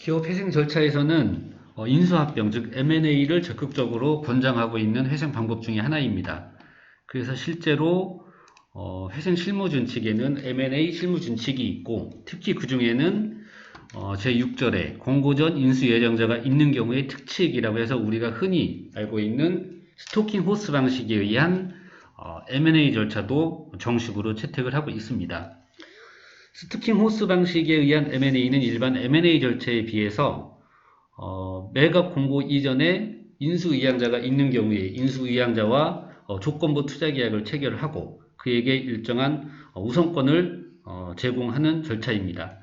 기업 회생 절차에서는 인수합병, 즉 M&A를 적극적으로 권장하고 있는 회생 방법 중에 하나입니다. 그래서 실제로 회생 실무준칙에는 M&A 실무준칙이 있고, 특히 그 중에는 제6절에 공고 전 인수 예정자가 있는 경우의 특칙이라고 해서 우리가 흔히 알고 있는 스토킹 호스 방식에 의한 M&A 절차도 정식으로 채택을 하고 있습니다. 스토킹 호스 방식에 의한 M&A는 일반 M&A 절차에 비해서 매각 공고 이전에 인수의향자가 있는 경우에 인수의향자와 조건부 투자계약을 체결하고 그에게 일정한 우선권을 제공하는 절차입니다.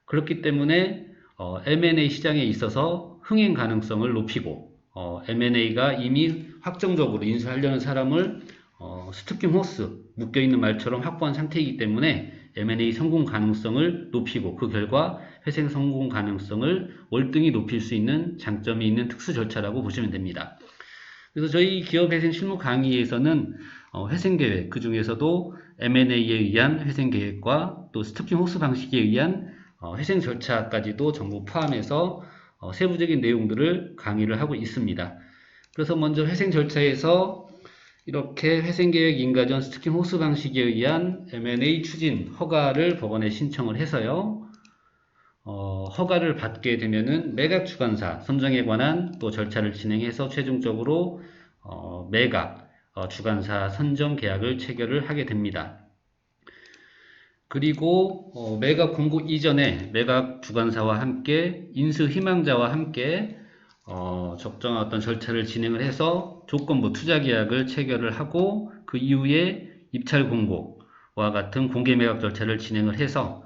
그렇기 때문에 M&A 시장에 있어서 흥행 가능성을 높이고 M&A가 이미 확정적으로 인수하려는 사람을 스토킹 호스, 묶여있는 말처럼 확보한 상태이기 때문에 M&A 성공 가능성을 높이고 그 결과 회생 성공 가능성을 월등히 높일 수 있는 장점이 있는 특수 절차라고 보시면 됩니다. 그래서 저희 기업 회생 실무 강의에서는 회생 계획, 그 중에서도 M&A에 의한 회생 계획과 또 스토킹 호스 방식에 의한 회생 절차까지도 전부 포함해서 세부적인 내용들을 강의를 하고 있습니다. 그래서 먼저 회생 절차에서 이렇게 회생계획 인가전 스토킹 호스 방식에 의한 M&A 추진 허가를 법원에 신청을 해서요. 허가를 받게 되면은 매각 주관사 선정에 관한 또 절차를 진행해서 최종적으로 매각 주관사 선정 계약을 체결을 하게 됩니다. 그리고 매각 공고 이전에 매각 주관사와 함께 인수 희망자와 함께 적정한 어떤 절차를 진행을 해서 조건부 투자계약을 체결을 하고 그 이후에 입찰 공고와 같은 공개 매각 절차를 진행을 해서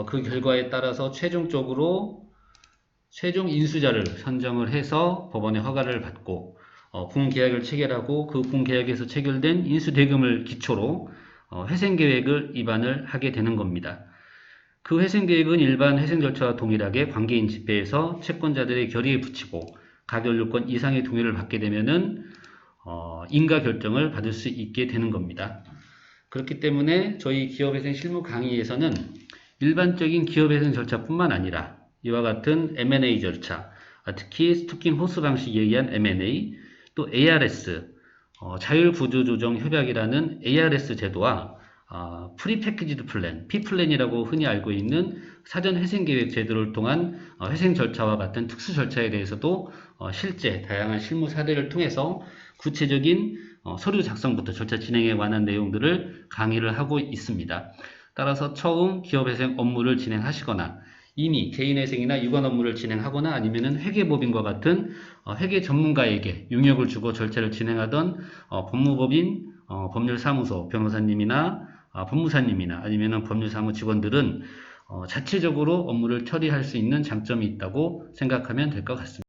그 결과에 따라서 최종적으로 최종 인수자를 선정을 해서 법원의 허가를 받고 분계약을 체결하고 그 분계약에서 체결된 인수대금을 기초로 회생계획을 입안을 하게 되는 겁니다. 그 회생계획은 일반 회생 절차와 동일하게 관계인 집회에서 채권자들의 결의에 붙이고 가결 요건 이상의 동의를 받게 되면은 인가 결정을 받을 수 있게 되는 겁니다. 그렇기 때문에 저희 기업회생 실무 강의에서는 일반적인 기업회생 절차뿐만 아니라 이와 같은 M&A 절차, 특히 스토킹 호스 방식에 의한 M&A, 또 ARS, 자율구조조정 협약이라는 ARS 제도와 프리패키지드 플랜, P플랜이라고 흔히 알고 있는 사전 회생계획 제도를 통한 회생 절차와 같은 특수 절차에 대해서도 실제 다양한 실무 사례를 통해서 구체적인 서류 작성부터 절차 진행에 관한 내용들을 강의를 하고 있습니다. 따라서 처음 기업회생 업무를 진행하시거나 이미 개인회생이나 유관 업무를 진행하거나 아니면은 회계법인과 같은 회계 전문가에게 용역을 주고 절차를 진행하던 법무법인, 법률사무소 변호사님이나 법무사님이나 아니면은 법률사무 직원들은 자체적으로 업무를 처리할 수 있는 장점이 있다고 생각하면 될 것 같습니다.